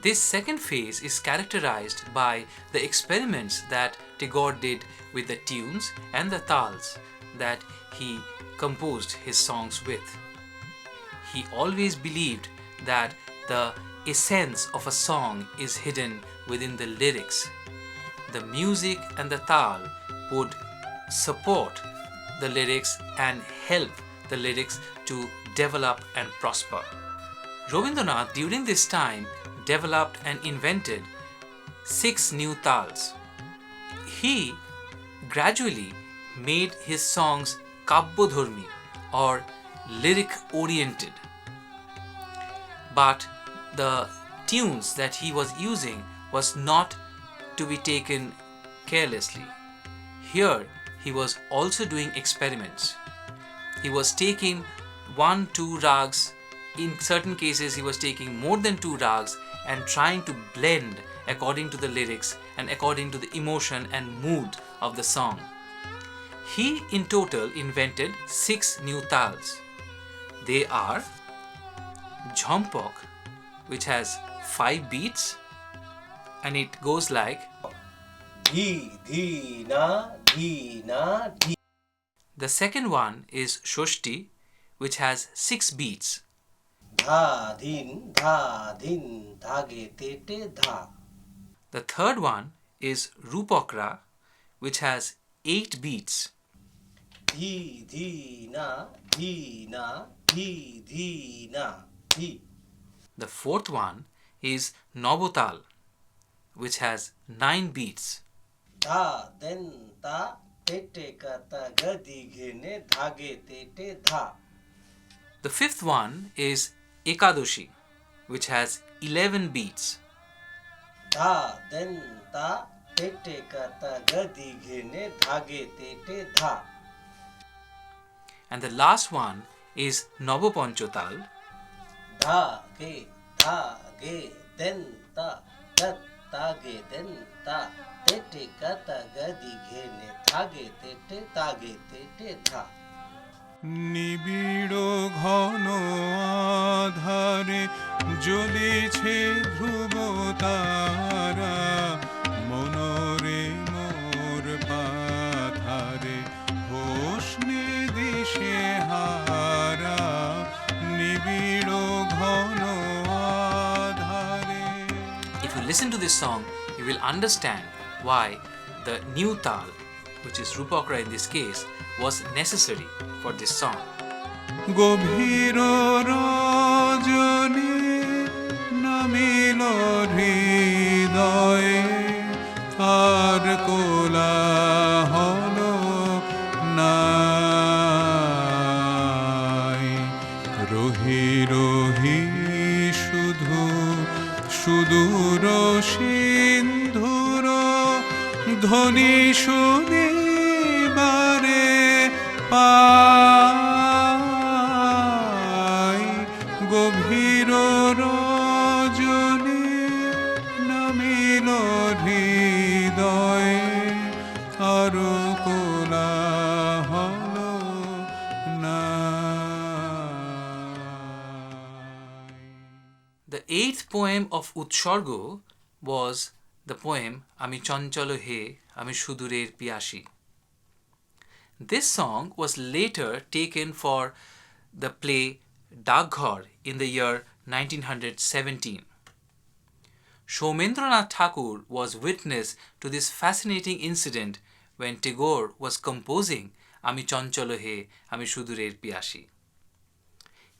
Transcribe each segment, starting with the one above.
This second phase is characterized by the experiments that Tagore did with the tunes and the tals that he composed his songs with. He always believed that the essence of a song is hidden within the lyrics. The music and the tal would support the lyrics and help the lyrics to develop and prosper. Rabindranath during this time developed and invented 6 new tals. He gradually made his songs kabbodharmi or lyric oriented. But the tunes that he was using was not to be taken carelessly. Here he was also doing experiments. He was taking 1-2 rags. In certain cases he was taking more than 2 rags and trying to blend according to the lyrics and according to the emotion and mood of the song. He in total invented 6 new tals. They are Jhampok, which has 5 beats, and it goes like Dhi, dhi, na, dhi, na, dhi. The second one is Shoshti, which has 6 beats. Dha, din, dhage, tete, dha. The third one is Rupakra, which has 8 beats. Dhi, dhi, na, dhi, na, dhi, dhi, na, dhi. The fourth one is Novotal, which has 9 beats. Dha, den, ta, tete, kata, gadi, ghene, dhage, tete, dha. The fifth one is Ekadoshi, which has 11 beats. Dha, den, ta, tete, kata, gadi, ghene, dhage, tete, dha. And the last one is Navapanchotal, Dha, ge, den, ta, gat, ta, ge, den, ta, tete, kata, gadi, ghene, dhage, tete, tage, tete, dha. নিবিড় ঘন আধারে জ্বলেছে ধ্রুব তারা মনরে মোর পাথারে হোসনে দিশে হারা নিবিড় ঘন আধারে. If you listen to this song, you will understand why the new tal, which is Rupakra in this case, was necessary for this song. গভীর রজনী নামিল হৃদয়ে আর কোলাহল নাই রহি রহি শুধু সুদূর সিন্ধুর ধ্বনি শুনিবারে পাই গভীর রজনী নামিল হৃদয়ে আর কোলাহল নাই. The 8th poem of Utsargo was the poem Ami Chanchalo He, Ami Shudurer Piyashi. This song was later taken for the play Dagghor in the year 1917. Somendranath Thakur was witness to this fascinating incident when Tagore was composing Ami Chanchalo He, Ami Shudurer Piyashi.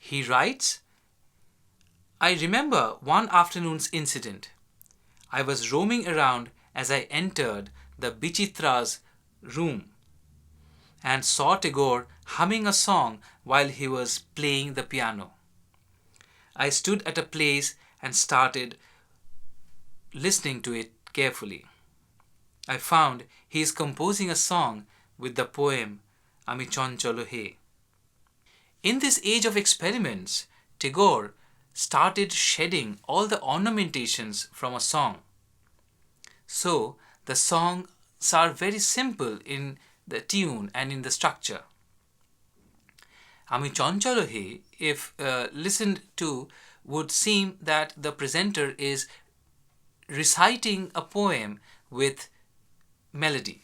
He writes, I remember one afternoon's incident. I was roaming around as I entered the Bichitra's room and saw Tagore humming a song while he was playing the piano. I stood at a place and started listening to it carefully. I found he is composing a song with the poem Ami Chanchalo He. In this age of experiments, Tagore started shedding all the ornamentations from a song. So the songs are very simple in the tune and in the structure. Ami Chanchalo He, if listened to, would seem that the presenter is reciting a poem with melody.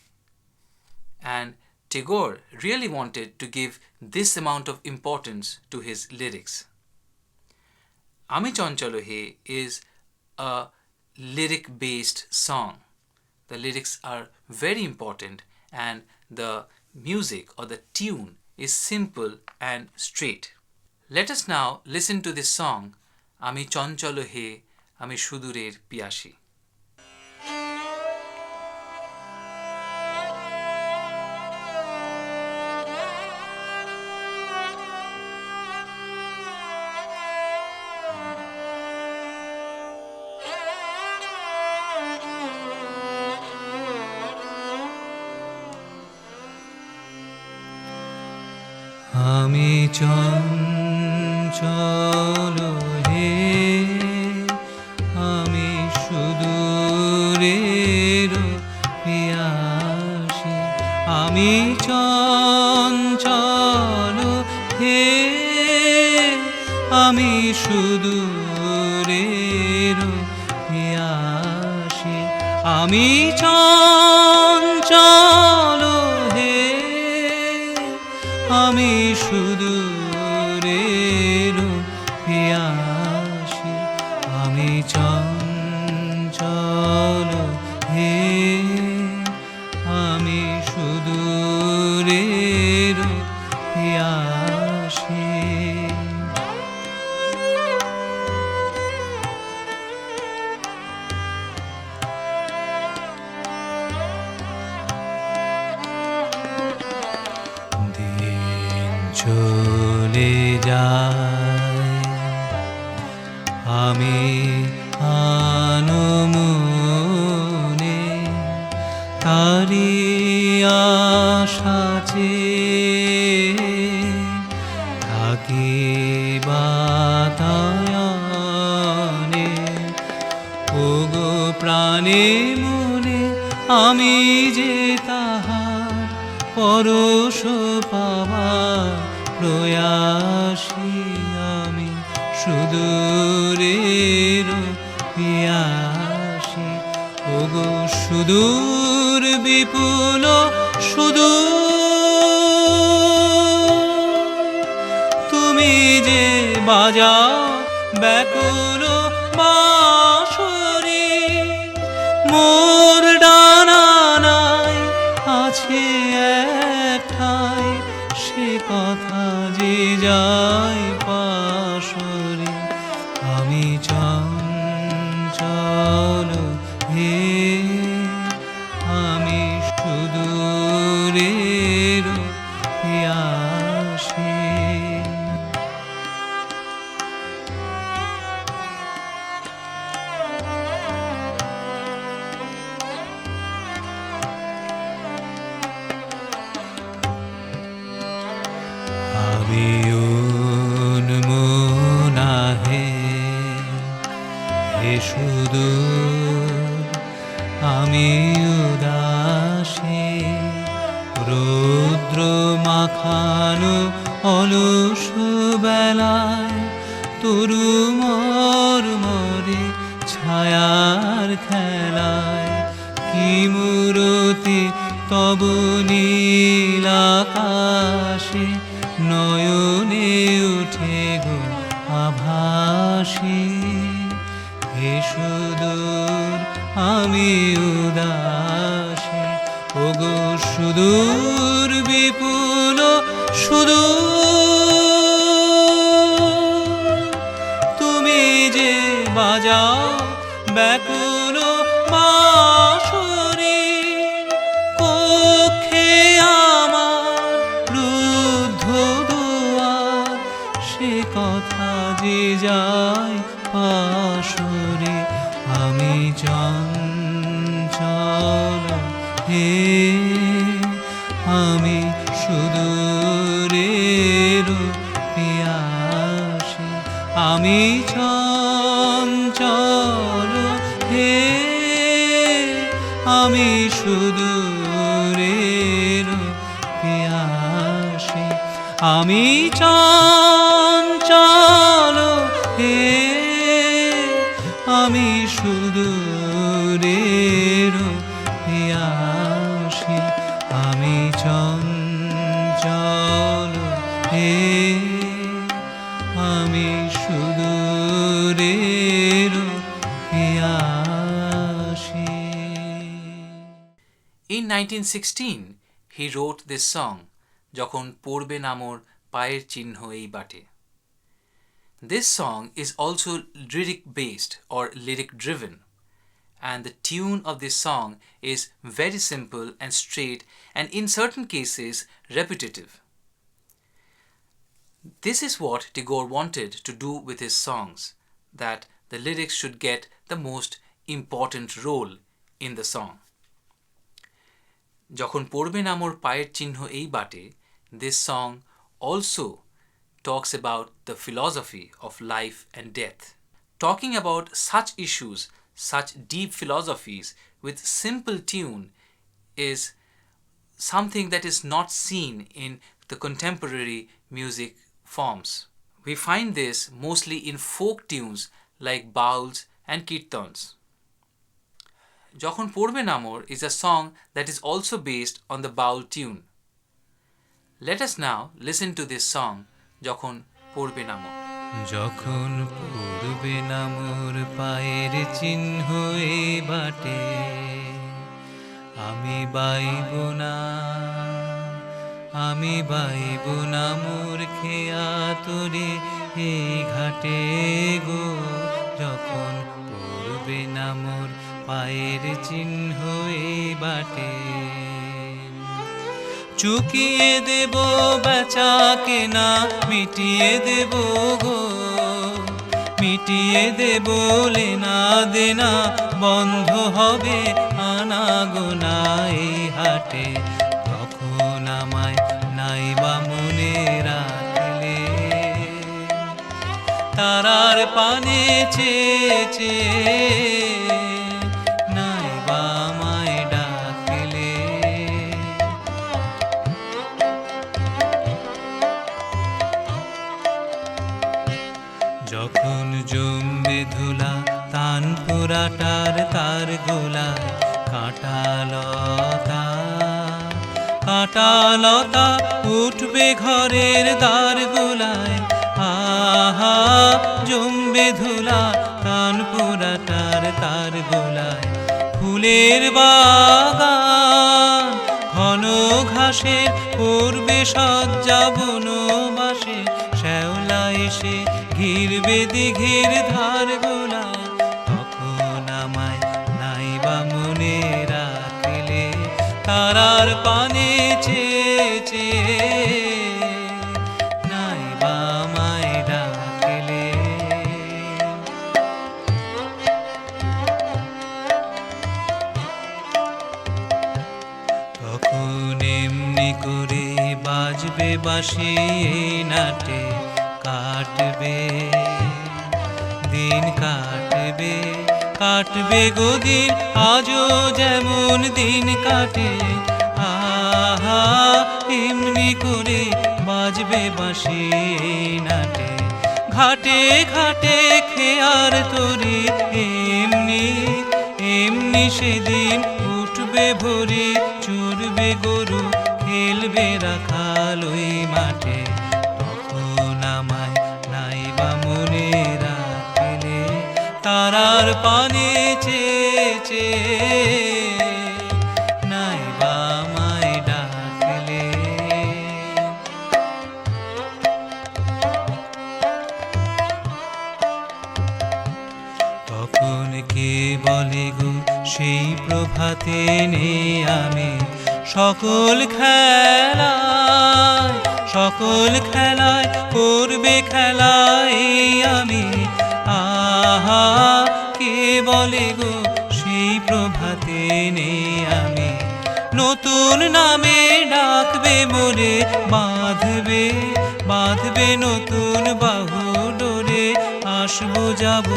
And Tagore really wanted to give this amount of importance to his lyrics. Ami Chanchalo He is a lyric-based song. The lyrics are very important and the music or the tune is simple and straight. Let us now listen to this song, Ami Chanchalo He, Ami Shudurer Piyashi. আমি চঞ্চল হে আমি সুদূরের পিয়াসী আমি চঞ্চল হে আমি সুদূরের পিয়াসী আমি চঞ্চল হে আমি সুদূরের পিয়াসী আমি চঞ্চল হে আমি সুদূরের পিয়াসী চলে যায় আমি আনমনে তারি আশাচে থাকি বাতায়নে ওগো প্রাণে মনে আমি যে তাহার পরশ পাবার প্রয়াসী আমি সুদূরের পিয়াসী ওগো সুদূর বিপুল সুদূর তুমি যে বাজাও ব্যাকুল বাঁশরি মোর ডানা নাই আছে একটাই সে কথা যে যায় পাশরে আমি চঞ্চল হে আমি সুদূরের পিয়াসী আমি উন্মনা হে হে সুদূর আমি উদাসী রৌদ্র মাখানো অলস বেলায় তরু মরে ছায়ার খেলায় কি মূরতি তব নীল আকাশে নয়নে উঠে গো আভাসী হে সুদূর আমি উদাসী ওগো সুদূর বিপুল সুদূর তুমি যে বাজাও ব্যাকুল বাঁশরি কক্ষে আমার রুদ্ধ দুয়ার সে কথা যে যায় পাশরে আমি চঞ্চল হে আমি সুদূরের পিয়াসী আমি চঞ্চল হে আমি সুদূরের পিয়াসী আমি চঞ্চল হে আমি সুদূর চঞ্চল হে আমি সুদূরের পিয়াসী। In 1916, he wrote this song, যখন পড়বে না মোর পায়ের চিহ্ন এই বাটে. This song is also lyric based or lyric driven, and the tune of this song is very simple and straight, and in certain cases repetitive. This is what Tagore wanted to do with his songs, that the lyrics should get the most important role in the song. যখন পড়বে না মোর পায়ের চিহ্ন এই বাটে, this song also talks about the philosophy of life and death. Talking about such issues, such deep philosophies with simple tune is something that is not seen in the contemporary music forms. We find this mostly in folk tunes like bauls and kirtans. যখন পড়বে না মোর is a song that is also based on the baul tune. Let us now listen to this song, যখন পড়বে না মোর. যখন পড়বে না মোর পায়ের চিহ্ন এ বাটে, আমি বাইব না, আমি বাইব না মোর খেয়া তোরে এই ঘাটে গো। যখন পড়বে না মোর পায়ের চিহ্ন এ বাটে, চুকিয়ে দেব বেচা কেনা, মিটিয়ে দেব গো, মিটিয়ে দেব লেনা দেনা, বন্ধ হবে আনা গোনা এই হাটে। তখন আমায় নাইবা মনে রাখলে, তারার পানে চেয়ে চেয়ে নাইবা আমায় ডাকলে। যখন জমবে ধুলা তান পুরাটার তার গোলায়, কাঁটা লতা কাঁটা লতা উঠবে ঘরের দ্বার গোলায়। আহা জমবে ধুলা তান পুরাটার তার গোলায়। ফুলের বাগান ঘন ঘাসের পূর্বে সজ্জা বনবাসে, শ্যাওলা এসে ঘিরবে দিঘির ধার গোলায়। তখন আমায় নাইবা মনে রাখলে, তারার পানে চেয়ে চেয়ে নাইবা আমায় ডাকলে। তখন এমনি করে বাজবে বাঁশি এই নাটে, কাটবে দিন কাটবে, কাটবে গো দিন আজও যেমন দিন কাটে। আহা এমনি করে বাজবে বাঁশি এই নাটে, ঘাটে ঘাটে খেয়ার তরি এমনি এমনি সেদিন উঠবে ভোরে, চড়বে গরু খেলবে রাখাল ওই মাঠে। তখন আমায় নাইবা মনে রাখলে, তারার পানে চেয়ে চেয়ে নাইবা আমায় ডাকলে। তখন কে বলে গো সেই প্রভাতে নেই আমি, সকল খেলায় সকল খেলায় করবে খেলায় আমি। আহা কে বলে গো সেই প্রভাতে নেই আমি, নতুন নামে ডাকবে মোরে, বাঁধবে বাঁধবে নতুন বাহু ডোরে। আসবো যাব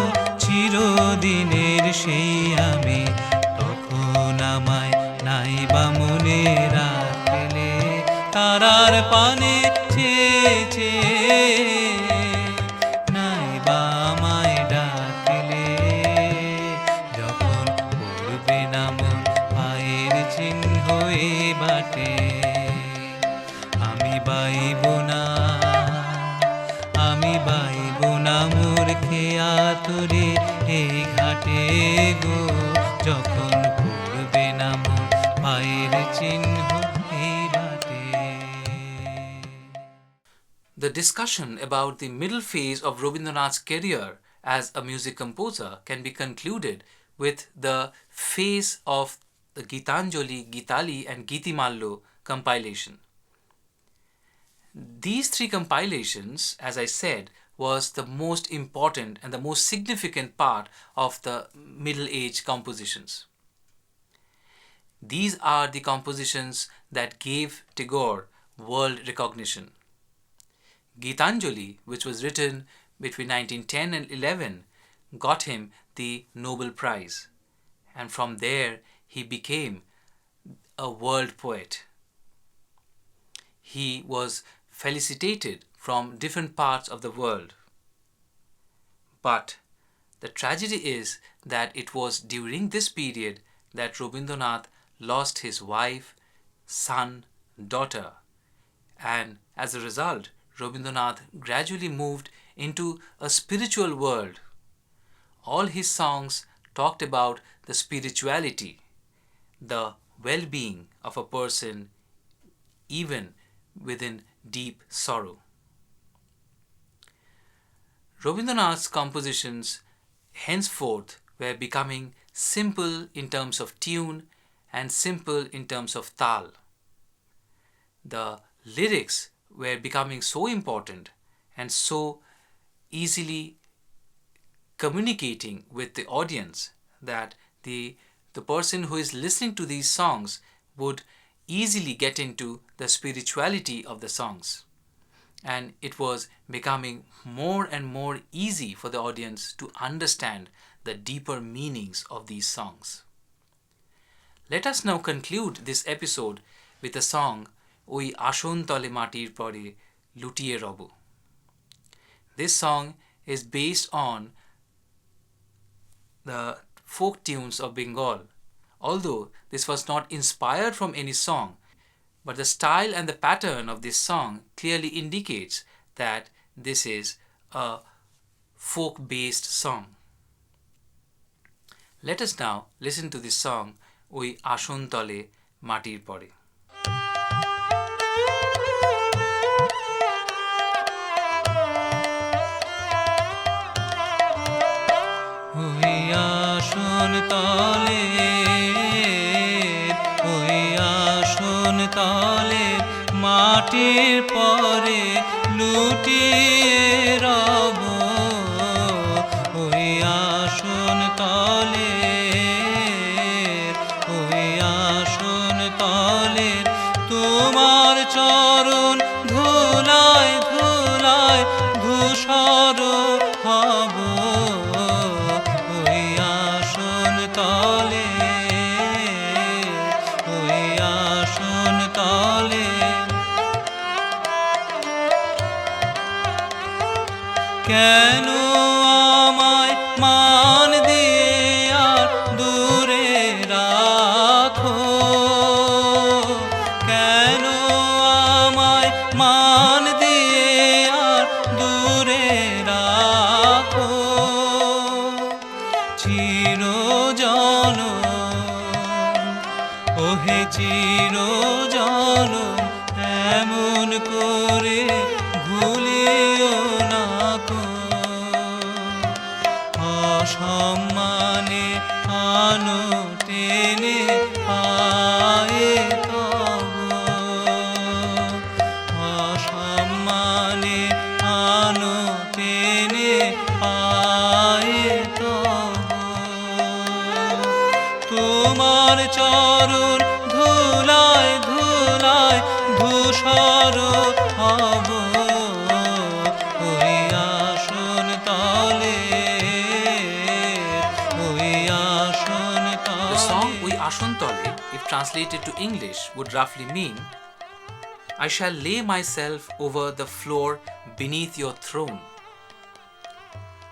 চিরদিনের সেই আমি, তখন আমায় নাইবা মনে রাখলে, তারার পানে চেয়ে চেয়ে নাইবা আমায় ডাকলে। যখন পড়বে না মোর পায়ের চিহ্ন এ বাটে। বাইব না, আমি বাইব না মূর্খে আতুরে এই ঘাটে গো, যখন পড়বে না মোর পায়ের চিহ্ন এই বাটে। The discussion about the middle phase of Rabindranath's career as a music composer can be concluded with the phase of the Gitanjali, Gitali and Gitimallo compilation. These three compilations, as I said, was the most important and the most significant part of the Middle Age compositions. These are the compositions that gave Tagore world recognition. Gitanjali, which was written between 1910 and 11, got him the Nobel Prize, and from there he became a world poet. He was felicitated from different parts of the world. But the tragedy is that it was during this period that Rabindranath lost his wife, son, daughter, and as a result, Rabindranath gradually moved into a spiritual world. All his songs talked about the spirituality, the well-being of a person even within deep sorrow. Rabindranath's compositions henceforth were becoming simple in terms of tune and simple in terms of tal. The lyrics were becoming so important and so easily communicating with the audience that the person who is listening to these songs would easily get into the spirituality of the songs, and it was becoming more and more easy for the audience to understand the deeper meanings of these songs. Let us now conclude this episode with a song Oi Ashon Tole Matir Pore Lutiye Robo. This song is based on the folk tunes of Bengal, although this was not inspired from any song, but the style and the pattern of this song clearly indicates that this is a folk-based song. Let us now listen to this song, Oi Ashon Tole Matir Pore. ওই আসন তলে, ওই আসন তলে মাটির পরে লুটিয়ে রব, ওই আসন তলে, ওই আসন তলে তোমার চরণ ধুলায় ধুলায় ধূসর হব, ওই আসন তলে, ওই আসন তলে। কেন আমায় মান দিয়ে আর দূরে রাখো, কেন আমায় মান দিয়ে আর দূরে রাখো, চিরজনম ওহে চিরজনম এমন করে ভুলিও না কো, অসম্মানে আনো টেনে পায়ে তব, অসম্মানে আনো টেনে পায়ে তব, তোমার চরণ ধুলায় ধুলায় ধূসর হব, ওই আসন তলে, ওই আসন The song তলে। Oi Ashon Tole, if translated to English, would roughly mean, I shall lay myself over the floor beneath your throne.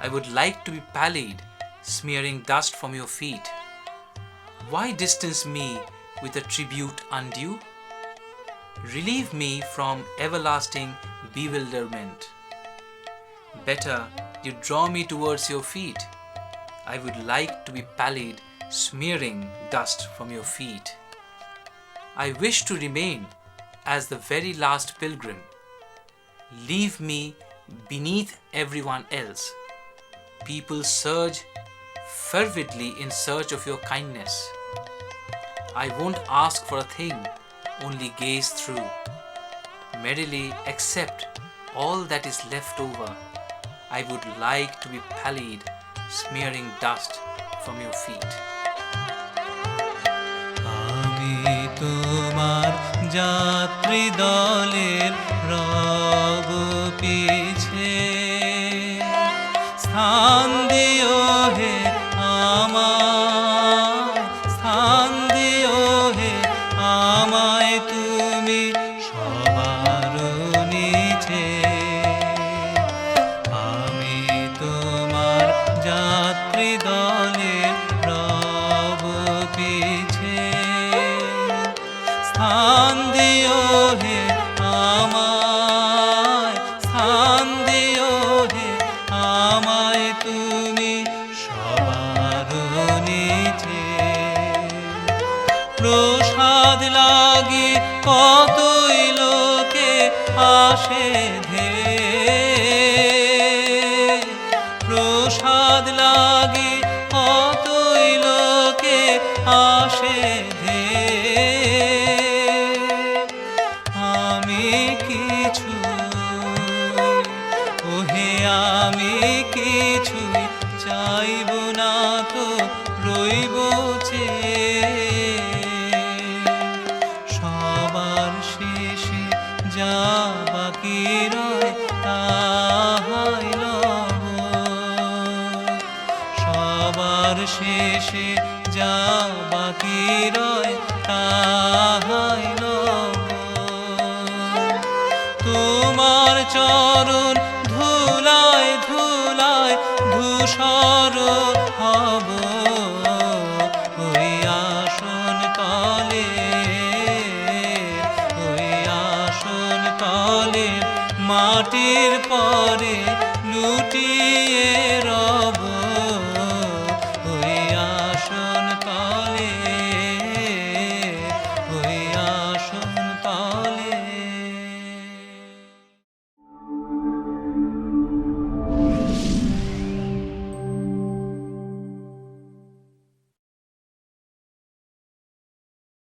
I would like to be pallid, smearing dust from your feet. Why distance me with a tribute undue? Relieve me from everlasting bewilderment. Better you draw me towards your feet. I would like to be pallid, smearing dust from your feet. I wish to remain as the very last pilgrim. Leave me beneath everyone else. People surge fervidly in search of your kindness. I won't ask for a thing, only gaze through. Merrily accept all that is left over. I would like to be pallid, smearing dust from your feet. আমি তোমার যাত্রী দলের রব পিছে, স্থান দিও হে আমায়, স্থান দিও হে আমায় তুমি সবার নিচে। আমি তোমার যাত্রী দলের রব পিছে, স্থান দিও হে আমায়, স্থান দিও হে আমায় তুমি সবার নিচে। প্রসাদ লাগি কতই লোকে আসে ধেয়ে, প্রসাদ লাগি কতই লোকে আসে ধেয়ে। আমি কিছু, ওহে আমি কিছুই চাইব না তো রইব চেয়ে। সবার শেষে যা বাকি রয় তাহাই লব, সবার শেষে যা বাকি রয় তাহাই লব। তোমার চরণ